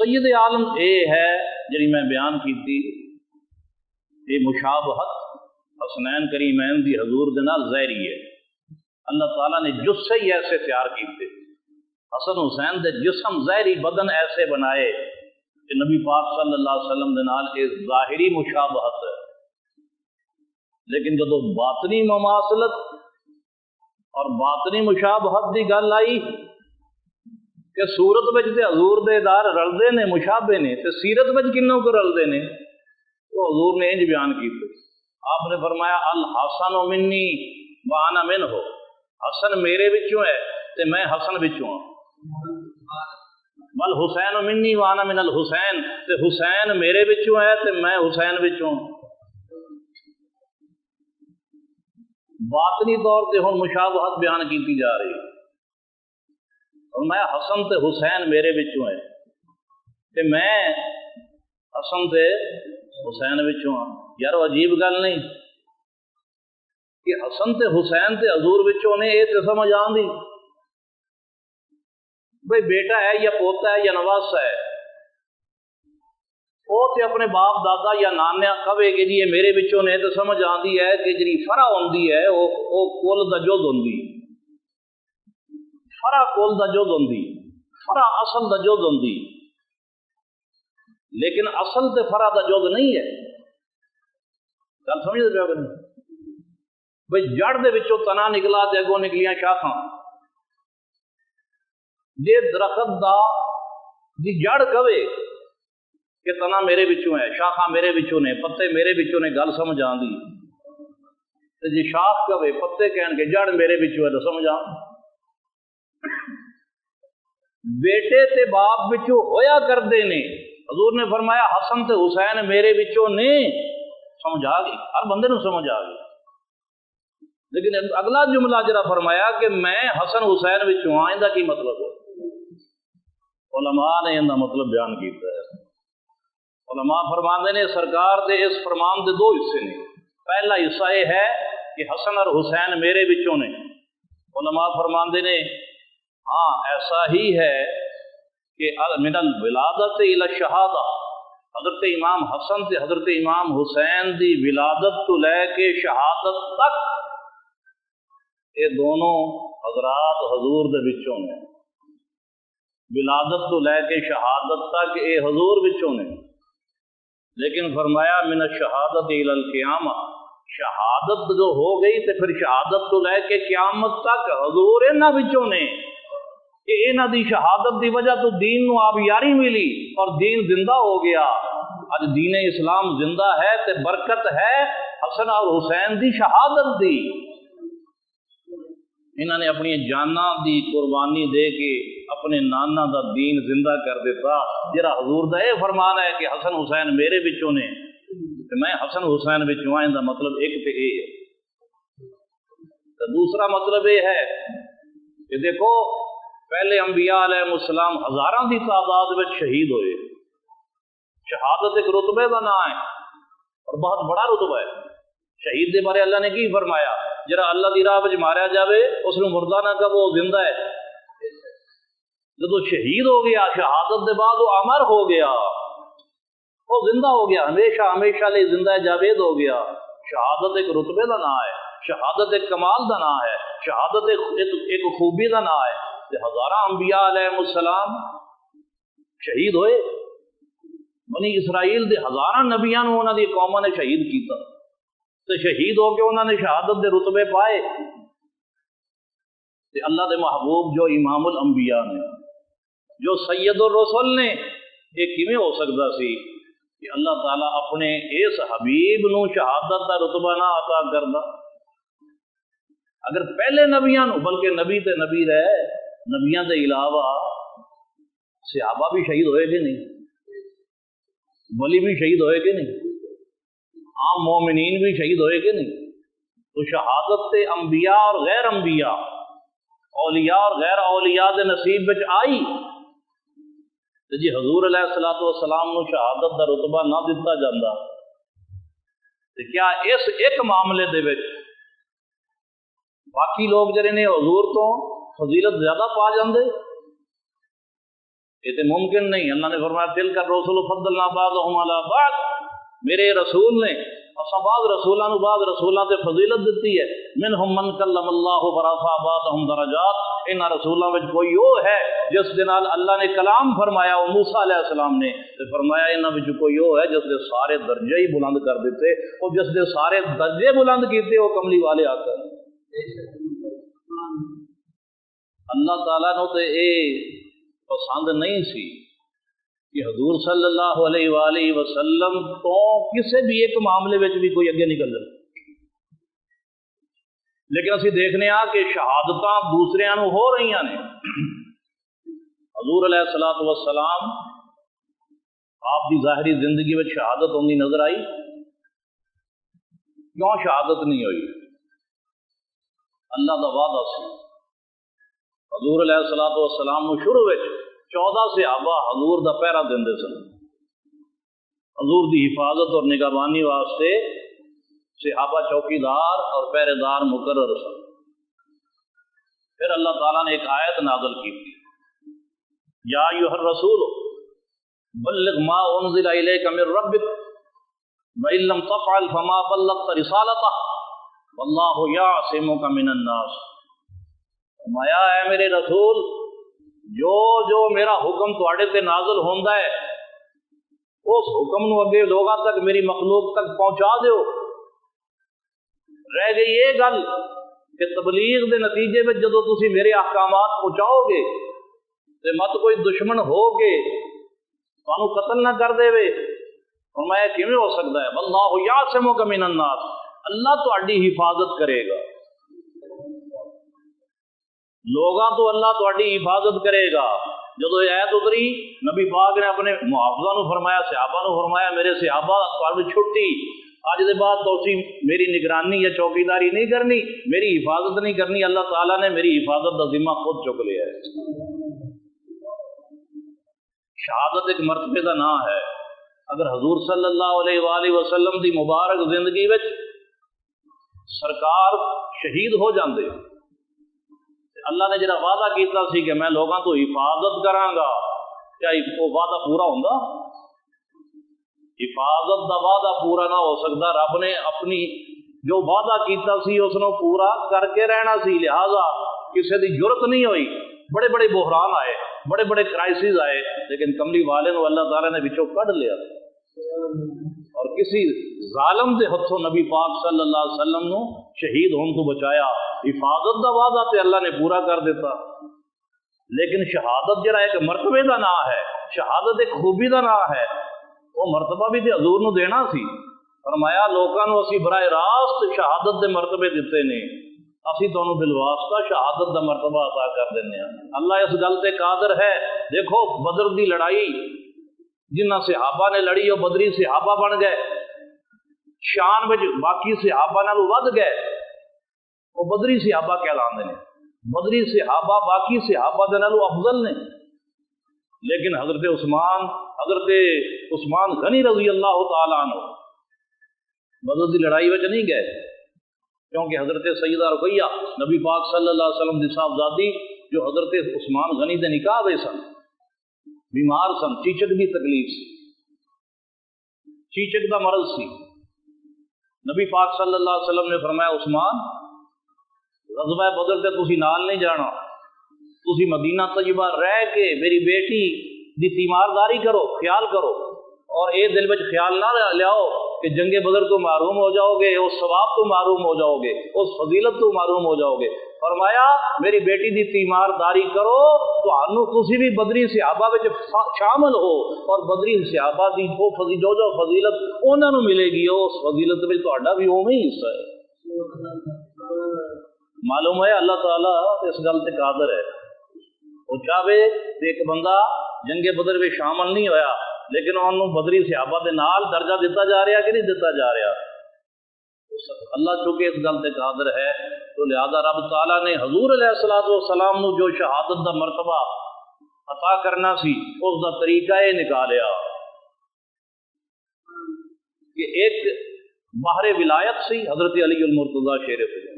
سید عالم یہ ہے جی میں بیان کی یہ مشابہت حسنین کریمین دی حضور دے نال ظاہری ہے۔ اللہ تعالیٰ نے جسے ہی ایسے تیار کیتے، حسن حسین دے جسم ظاہری بدن ایسے بنائے کہ نبی پاک صلی اللہ علیہ وسلم دے نال یہ ظاہری مشابہت ہے، لیکن جدو باطنی مماثلت اور باطنی مشابہت دی گل آئی کہ صورت وچ تے حضور دے دار رلدے نے مشابہ نے، تے سیرت وچ کنوں کو رلدے نے، تو حضور نے انج بیان کیتے۔ آپ نے فرمایا الحسن منی وانا منہ، حسن میرے وچوں ہے تے میں حسن وچوں ہاں، بل حسین منی وانا من الحسین، تے حسین میرے وچوں ہے تے میں حسین وچوں۔ باطنی طور تے ہن مشابہت بیان کیتی جا رہی ہے، اور میں حسن تے حسین میرے وچوں ہے تے میں حسن تے حسین وچوں ہاں۔ یار عجیب گل نہیں کہ حسن تے حسین تے حضور وچوں نے، یہ تے سمجھ آندی بھئی بیٹا ہے یا پوتا ہے یا نواسا ہے، وہ تے اپنے باپ دادا یا نانا کہے کہ جی یہ میرے وچوں نے، تو سمجھ آندی ہے کہ جی فرع ہوندی ہے وہ کل دا جز ہوندی، فرع کل دا جز ہوندی، فرع اصل دا جز ہوندی، لیکن اصل تے فرع دا جز نہیں ہے۔ گل سمجھ دے پیا بھئی جڑ دے وچوں تنا نکلا تے اگوں نکلیاں شاخاں، جے درخت دا دی جڑ کہے کہ تنا میرے وچوں ہے، شاخاں میرے وچوں نے، پتے میرے وچوں نے، گل سمجھ آندی، تے جے شاخ کہے پتے کہن کے جڑ میرے وچوں ہے تو سمجھ آ۔ بیٹے تے باپ وچوں ہویا کردے نے، حضور نے فرمایا حسن تے حسین میرے وچوں نے، سمجھ آ گئی، ہر بندے نو سمجھ آ گئی۔ لیکن اگلا جملہ جرا فرمایا کہ میں حسن حسین وچوں ہاں، ایندا کی مطلب ہے؟ علماء نے ایندا مطلب بیان کیتا ہے۔ علماء فرماندے نے سرکار دے اس فرمان دے دو حصے نے، پہلا حصہ یہ ہے کہ حسن اور حسین میرے وچوں نے، علماء فرماندے نے ہاں ایسا ہی ہے کہ من الولادت الی الشہادہ، حضرت امام حسن تے حضرت امام حسین دی ولادت تو لے کے شہادت تک یہ دونوں حضرات حضور دے وچوں نے، ولادت تو لے کے شہادت تک یہ حضور وچوں نے، لیکن فرمایا من الشہادت الی القیامہ، شہادت جو ہو گئی تے پھر شہادت تو لے کے قیامت تک حضور انہاں وچوں نے، کہ انہاں دی شہادت دی وجہ تو دین نو آبیاری ملی اور دین زندہ ہو گیا۔ اج دین اسلام زندہ ہے تے برکت ہے حسن اور حسین دی شہادت دی۔ انہاں نے اپنی جاناں دی قربانی دے کے اپنے نانا دا دین زندہ کر دیتا۔ جرا حضور دا یہ فرمان ہے کہ حسن حسین میرے وچوں نے تے میں حسن حسین وچوں آئیں دا مطلب ایک تے اے ہے۔ تو دوسرا مطلب یہ ہے کہ دیکھو پہلے انبیاء علیہ السلام ہزاراں دی تعداد میں شہید ہوئے، شہادت ایک رتبے کا نام ہے اور بہت بڑا رتبہ ہے۔ شہید دے بارے اللہ نے کی فرمایا؟ جرا اللہ دی راہ وچ ماریا جاوے اس نو مردہ نہ کہو، وہ زندہ ہے۔ جدو شہید ہو گیا شہادت دے بعد وہ امر ہو گیا، وہ زندہ ہو گیا، ہمیشہ ہمیشہ لئے زندہ جاوید ہو گیا۔ شہادت ایک رتبے کا نام ہے، شہادت ایک کمال کا نام ہے، شہادت ایک خوبی کا نام ہے۔ ہزارہ انبیاء علیہ السلام شہید ہوئے، بنی اسرائیل دے ہزارہ نبیاں نو انہاں دی قوماں نے شہید کیتا، تے شہید ہو کے انہاں نے شہادت دے رتبے پائے۔ تے اللہ دے محبوب جو امام الانبیاء نے، جو سید الرسل نے، یہ کیویں ہو سکتا سی کہ اللہ تعالیٰ اپنے اس حبیب نو شہادت دا رتبہ نہ عطا کردا؟ اگر پہلے نبیاں نو، بلکہ نبی تے نبی رہے، نبیاں دے علاوہ صحابہ بھی شہید ہوئے کہ نہیں؟ ولی بھی شہید ہوئے کہ نہیں؟ عام مومنین بھی شہید ہوئے کہ نہیں؟ تو شہادت تے انبیاء اور غیر انبیاء، اولیاء اور غیر اولیاء دے نصیب وچ آئی تے جی حضور علیہ الصلوۃ والسلام نو شہادت دا رتبہ نہ دتا جاندا تے کیا اس ایک معاملے دے وچ باقی لوگ جڑے نے حضور تو فضیلت زیادہ پا جاندے؟ یہ تو ممکن نہیں. اللہ نے فرمایا تلک الرسل فضلنا بعضهم علی بعض، میرے رسول نے اصا بعض رسولوں نے بعض رسولوں سے فضیلت دیتی ہے. منہم من کلم اللہ ورفع بعضهم درجات، ان رسولوں میں کوئی وہ ہے جس دے نال اللہ نے کلام فرمایا، وہ موسیٰ علیہ السلام نے تے فرمایا انہاں وچ کوئی وہ ہے جس دے سارے درجے ہی بلند کر دیتے، اور جس دے سارے درجے بلند کیتے وہ کملی والے آقا. اللہ تعالیٰ نے تے اے پسند نہیں سی کہ حضور صلی اللہ علیہ وآلہ وسلم تو کسی بھی ایک معاملے میں بھی کوئی اگے نکل جائے. لیکن اسی دیکھنے کہ شہادتاں دوسرے نو ہو رہی نے. حضور علیہ الصلوۃ والسلام آپ کی ظاہری زندگی میں شہادت ہوندی نظر آئی، کیوں شہادت نہیں ہوئی؟ اللہ دا وعدہ سی. حضور علیہ الصلوۃ والسلام نو شروع وچ 14 صحابہ حضور دا پہرا دیندے سن. حضور دی حفاظت اور نگہبانی واسطے صحابہ چوکیدار اور پہرے دار مقرر سن. پھر اللہ تعالیٰ نے ایک آیت نازل کی تھی، یا ایھا الرسول بلغ ما انزل الیک من ربک وان لم تفعل فما بلغت رسالتہ واللہ یعصمک من الناس. فرمایا اے میرے رسول، جو میرا حکم تواڈے تے نازل ہوندا ہے اس حکم نو اگے لوگاں تک، میری مخلوق تک پہنچا دیو. رہ گئی یہ گل کہ تبلیغ دے نتیجے میں جدو تسی میرے احکامات پہنچاؤ گے تے مت کوئی دشمن ہو کے تانوں قتل نہ کر دے وے. فرمایا کیویں ہو سکتا ہے؟ واللہ یعصمک من الناس، اللہ تہاڈی حفاظت کرے گا. لوگاں تو اللہ تہاڈی حفاظت کرے گا. جدو یہ آیت اتری نبی پاک نے اپنے محافظہ نو فرمایا، صحابہ نو فرمایا میرے صحابہ تہاڈی چھٹی، اج دے بعد تسی میری نگرانی یا چوکیداری نہیں کرنی، میری حفاظت نہیں کرنی. اللہ تعالیٰ نے میری حفاظت کا ذمہ خود چک لیا ہے. شہادت ایک مرتبے کا نام ہے. اگر حضور صلی اللہ علیہ وآلہ وسلم دی مبارک زندگی وچ سرکار شہید ہو جاندے، اللہ نے جڑا وعدہ کیتا سی کہ میں لوگاں تو حفاظت کراں گا، کیا وہ وعدہ پورا ہوندا؟ حفاظت دا وعدہ پورا نہ ہو سکتا. رب نے اپنی جو وعدہ کیتا سی اس نو پورا کر کے رہنا سی. لہذا کسی دی جرت نہیں ہوئی. بڑے بڑے بحران آئے، بڑے بڑے کرائسز آئے، لیکن کملی والے نو اللہ تعالیٰ نے بچوں کڈ لیا اور کسی ظالم دے ہتھوں نبی پاک صلی اللہ علیہ وسلم نو شہید ہون تو بچایا. حفاظت دا وعدہ تے اللہ نے پورا کر دیتا. لیکن شہادت جڑا ایک مرتبے دا نام ہے، شہادت ایک خوبی دا نام ہے، وہ مرتبہ بھی تے حضور نو دینا سی. فرمایا لوکاں نو اسی براہ راست شہادت دے مرتبے دیتے نے، اسی تانوں بالواسطہ شہادت دا مرتبہ عطا کر دینے ہیں. اللہ اس گل تے قادر ہے. دیکھو بدر دی لڑائی جنہ صحابہ نے لڑی وہ بدری صحابہ بن گئے، شان وچ باقی صحابہ نالوں ود گئے، وہ بدری صحابہ کہلاندے نے. بدری صحابہ باقی صحابہ دے نالوں افضل نے. لیکن حضرت عثمان غنی رضی اللہ تعالیٰ عنہ بدر دی لڑائی وچ نہیں گئے، کیونکہ حضرت سیدہ رقیہ نبی پاک صلی اللہ علیہ وسلم دی صاحبزادی جو حضرت عثمان غنی دے نکاح ہوئے سن، بیمار سن، چیچک دی تکلیف سی، چیچک دا مرض سی. نبی پاک صلی اللہ علیہ وسلم نے فرمایا عثمان غزوہ بدر تے تسی نال نہیں جانا، تسی مدینہ طیبہ رہ کے میری بیٹی دی تیمارداری کرو، خیال کرو، اور اے دل وچ خیال نہ لیاؤ کہ جنگ بدر تو محروم ہو جاؤ گے، اس ثواب تو محروم ہو جاؤ گے، اس فضیلت تو محروم ہو جاؤ گے. فرمایا میری بیٹی دی تیمارداری کرو تو تسی بھی بدری صحابہ وچ شامل ہو، اور بدری صحابہ دی جو فضیلت انہاں نوں ملے گی اس فضیلت وچ تہاڈا بھی اوویں ہی حصہ ہے. معلوم ہے اللہ تعالیٰ اس گل تے قادر ہے. وہ چاہے ایک بندہ جنگ بدر میں شامل نہیں ہویا لیکن انہوں بدری صحابہ دے نال درجہ دیتا جا رہا کہ نہیں دیتا جا رہا. اللہ چونکہ اس گل تے قادر ہے تو لہذا رب تعالیٰ نے حضور علیہ الصلوۃ والسلام نو جو شہادت دا مرتبہ عطا کرنا سی اس دا طریقہ یہ نکالیا کہ ایک باہر ولایت سی حضرت علی المرتضیٰ شیر خدا،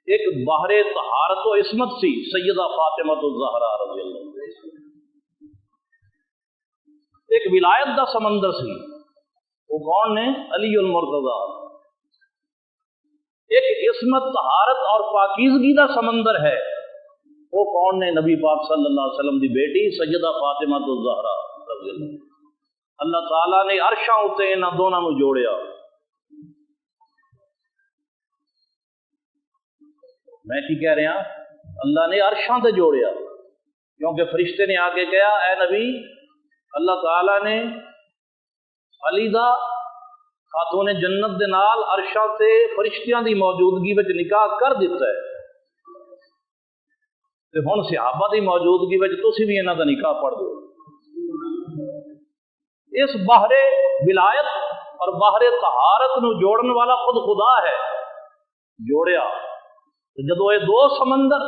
ایک باہر طہارت و عصمت سی سیدہ فاطمہ الزہرا رضی اللہ عنہ، ایک ولایت دا سمندر سی، وہ کون نے؟ علی المرتضی۔ ایک عصمت، طہارت اور پاکیزگی دا سمندر ہے، وہ کون نے؟ نبی پاک صلی اللہ علیہ وسلم دی بیٹی سیدہ فاطمہ الزہرا رضی اللہ عنہا۔ اللہ تعالیٰ نے عرشاں اتے انہاں دونوں نو جوڑیا۔ میں کی کہہ رہا، اللہ نے عرشاں تے جوڑیا، کیونکہ فرشتے نے آ کے کہا اے نبی، اللہ تعالیٰ نے علی دا خاتون جنت دے نال عرشاں تے فرشتیاں دی موجودگی وچ نکاح کر دیتا ہے، تے ہن صحابہ دی موجودگی وچ تسی بھی انہاں دا نکاح پڑھ دو۔ اس بحر ولایت اور بحر طہارت نو جوڑن والا خود خدا ہے، جوڑیا۔ جدو یہ دو سمندر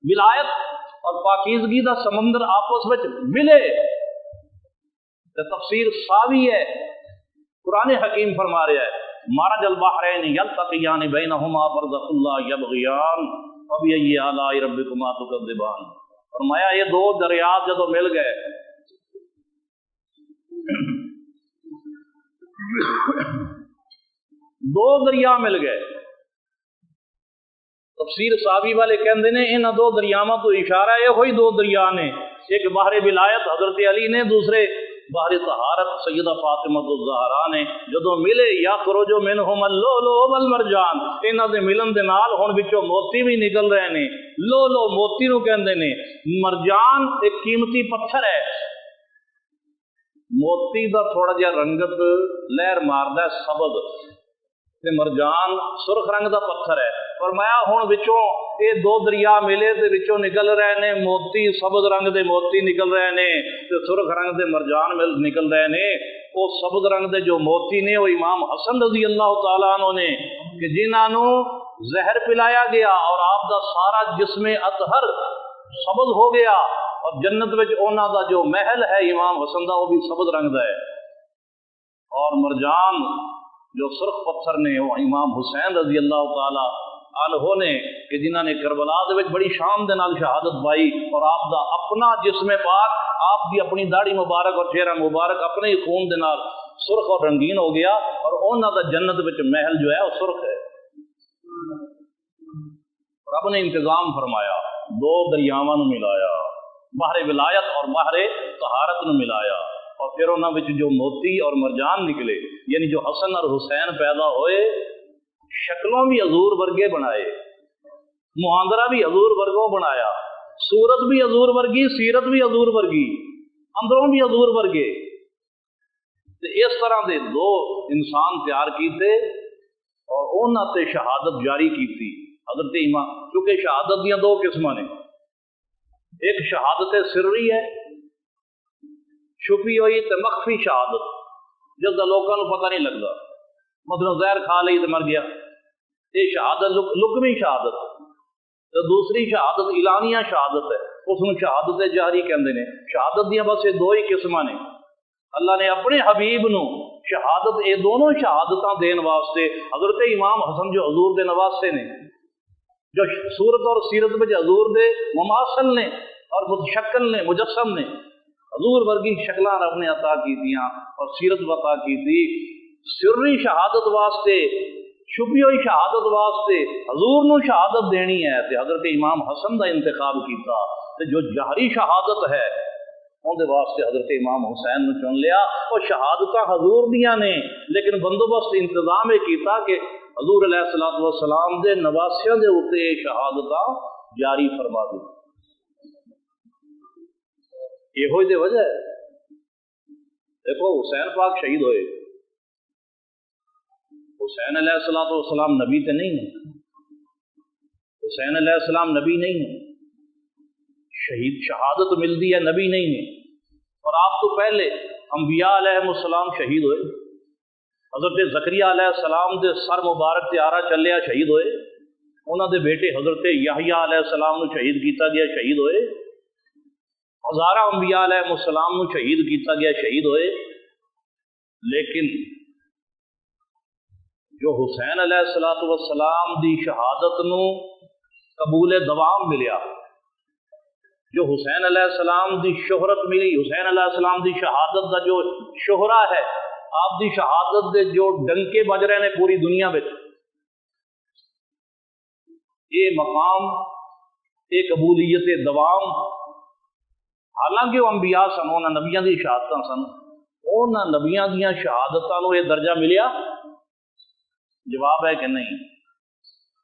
ولایت اور پاکیزگی دا سمندر آپس وچ ملے تے تفسیر ساوی ہے، قرآن حکیم فرما رہا ہے مرج البحرین یلتقیان بینہما برزخ لا یبغیان فبأی آلاء ربکما تکذبان۔ فرمایا یہ دو دریا جدو مل گئے، دو دریا مل گئے، تفسیر صحابی والے کہندے نے انہاں دو دریاواں تو اشارہ ہے ہوئی دو دریا نے، ایک بحر ولایت حضرت علی نے، دوسرے بحر طہارت سیدہ فاطمہ الزہرا نے۔ جدو ملے یخرج منہم اللؤلؤ والمرجان، انہاں دے ملن دے نال ہن وچوں موتی بھی نکل رہے نے۔ لؤلؤ موتی نو کہندے نے، مرجان ایک قیمتی پتھر ہے، موتی دا تھوڑا جہا رنگت لہر ماردا ہے سبز، تے مرجان سرخ رنگ دا پتھر ہے۔ فرمایا ہن وچوں یہ دو دریا ملے تے وچوں نکل رہے نے موتی، سبز رنگ دے موتی نکل رہے نے تے سرخ رنگ دے مرجان نکل رہے نے۔ وہ سبز رنگ دے جو موتی نے وہ امام حسن رضی اللہ تعالیٰ عنہ نے، کہ جنہاں نو زہر پلایا گیا اور آپ دا سارا جسم اطہر سبز ہو گیا، اور جنت وچ انہاں دا جو محل ہے امام حسن دا وہ بھی سبز رنگ دا ہے، اور مرجان جو سرخ پتھر نے وہ امام حسین رضی اللہ تعالی عنہ نے، کہ جنہاں نے کربلا دے وچ بڑی شان دے نال شہادت پائی، اور آپ دا اپنا جسم پاک، آپ دی اپنی داڑھی مبارک اور چہرہ مبارک اپنے ہی خون دے نال سرخ اور رنگین ہو گیا، اور انہاں دا جنت وچ محل جو ہے وہ سرخ ہے۔ رب نے انتظام فرمایا، دو دریاواں نو ملایا، بحر ولایت اور بحر طہارت نو ملایا، اور پھر انہاں وچ جو موتی اور مرجان نکلے، یعنی جو حسن اور حسین پیدا ہوئے، شکلوں بھی حضور ورگے بنائے، محاندرہ بھی حضور ورگوں بنایا، صورت بھی حضور ورگی، سیرت بھی حضور ورگی، اندروں بھی حضور ورگے۔ اس طرح دے دو انسان تیار کیتے اور انہاں تے شہادت جاری کیتی حضرت امام، کیونکہ شہادت دیاں دو قسماں نے، ایک شہادت سری ہے، چھپی ہوئی تے مخفی شہادت، جس دا لوکاں نوں پتہ نہیں لگدا، مثلا زہر کھا لئی تے مر گیا، یہ شہادت لکمی شہادت۔ تے دوسری شہادت اعلانیہ شہادت ہے، اس نوں شہادت جاری کہندے نے۔ شہادت دیاں بس یہ دو ہی قسماں نے، اللہ نے اپنے حبیب نو شہادت، یہ دونوں شہادتاں دین واسطے حضرت امام حسن جو حضور دے نواسے نے، جو صورت اور سیرت وچ حضور دے مماثل نے اور متشکل نے، مجسم نے، حضور ورگی شکلاں رب نے عطا کی دیاں اور سیرت عطا کی تھی۔ سری شہادت واسطے، چھپی ہوئی شہادت واسطے حضور نو شہادت دینی ہے تے حضرت امام حسن دا انتخاب کیتا، تے جو جہری شہادت ہے ان دے واسطے حضرت امام حسین نو چن لیا۔ اور شہادتاں حضور دیاں نے، لیکن بندوبست انتظام کیتا کہ حضور علیہ الصلوۃ والسلام دے نواسیاں دے اوتے شہادتاں جاری فرما دی۔ یہ ہوئی دے وجہ ہے، دیکھو حسین پاک شہید ہوئے، حسین علیہ الصلوۃ والسلام نبی تے نہیں ہے، حسین علیہ السلام نبی نہیں ہے، شہید شہادت ملتی ہے، نبی نہیں ہے۔ اور آپ تو پہلے انبیاء علیہ السلام شہید ہوئے، حضرت زکریا علیہ السلام دے سر مبارک تے آرا چلیا شہید ہوئے، انہاں دے بیٹے حضرت یحییٰ علیہ السلام نو شہید کیتا گیا شہید ہوئے، ہزارہ انبیاء علیہ السلام نو شہید کیتا گیا شہید ہوئے، لیکن جو حسین علیہ السلام دی شہادت نو قبول دوام ملیا، جو حسین علیہ السلام دی شہرت ملی، حسین علیہ السلام دی شہادت دا جو شہرہ ہے، آپ دی شہادت دے جو ڈنکے بج رہے ہیں پوری دنیا میں، یہ مقام یہ قبولیت دوام، حالانکہ وہ انبیاء سن، انہاں نبیاں دی شہادتاں سن، انہاں نبیاں دیاں شہادتاں نو یہ درجہ ملیا؟ جواب ہے کہ نہیں۔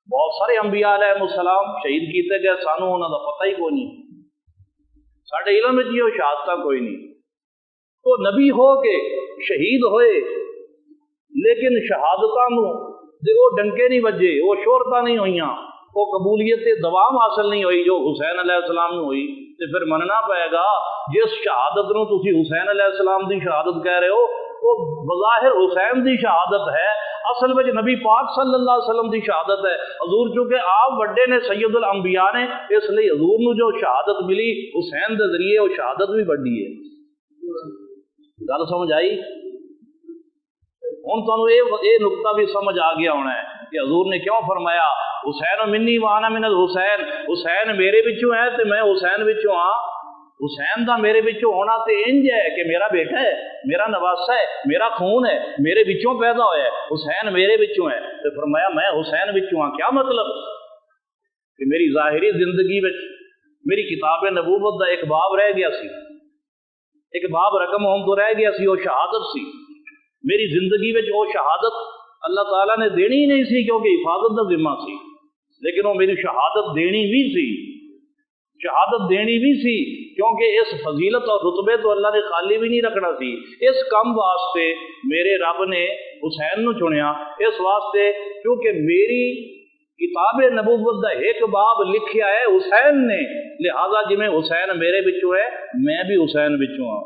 بہت سارے انبیاء علیہ السلام شہید کیتے گئے، سانو انہاں دا پتہ ہی کوئی نہیں، ساڈے علم وچ یہ شہادتاں کوئی نہیں۔ تو نبی ہو کے شہید ہوئے لیکن شہادتاں نو دے وہ ڈنکے نہیں بجے، وہ شہرتاں نہیں ہوئیاں، وہ قبولیت دوام حاصل نہیں ہوئی جو حسین علیہ السلام نو ہوئی، تو پھر مننا پائے گا جس شہادت نو تسی حسین علیہ السلام دی شہادت کہہ رہے ہو وہ بظاہر حسین دی شہادت ہے، اصل میں نبی پاک صلی اللہ علیہ وسلم دی شہادت ہے۔ حضور چونکہ آپ بڑے نے، سید الانبیاء نے، اس لیے حضور نو جو شہادت ملی حسین دے ذریعے وہ شہادت بھی بڑی ہے۔ گل سمجھ آئی؟ ہوں تمہیں یہ نقطہ بھی سمجھ آ گیا ہونا ہے کہ حضور نے کیوں فرمایا حسین منی وانا من الحسین، حسین میرے بچوں ہے تو میں حسین بچوں ہاں۔ حسین دا میرے بچوں ہونا تے انج ہے کہ میرا بیٹا ہے، میرا نواسا ہے، میرا خون ہے، میرے بچوں پیدا ہوا ہے، حسین میرے بچوں ہے، تو فرمایا میں حسین بچوں ہاں۔ کیا مطلب کہ میری ظاہری زندگی میں میری کتاب نبوت دا ایک باب رہ گیا سی، ایک باب رقم ہوم تو رہ گیا سی، وہ شہادت سی۔ میری زندگی میں وہ شہادت اللہ تعالیٰ نے دینی ہی نہیں سی کیونکہ حفاظت دا ذمہ سی، لیکن وہ میری شہادت دینی بھی سی، شہادت دینی بھی سی کیونکہ اس فضیلت اور رتبے تو اللہ نے خالی بھی نہیں رکھنا سی۔ اس کم واسطے میرے رب نے حسین نو چنیا، اس واسطے کیونکہ میری کتاب نبوت دا ایک باب لکھیا ہے حسین نے، لہذا جی میں حسین میرے بچوں ہے میں بھی حسین بچوں ہاں۔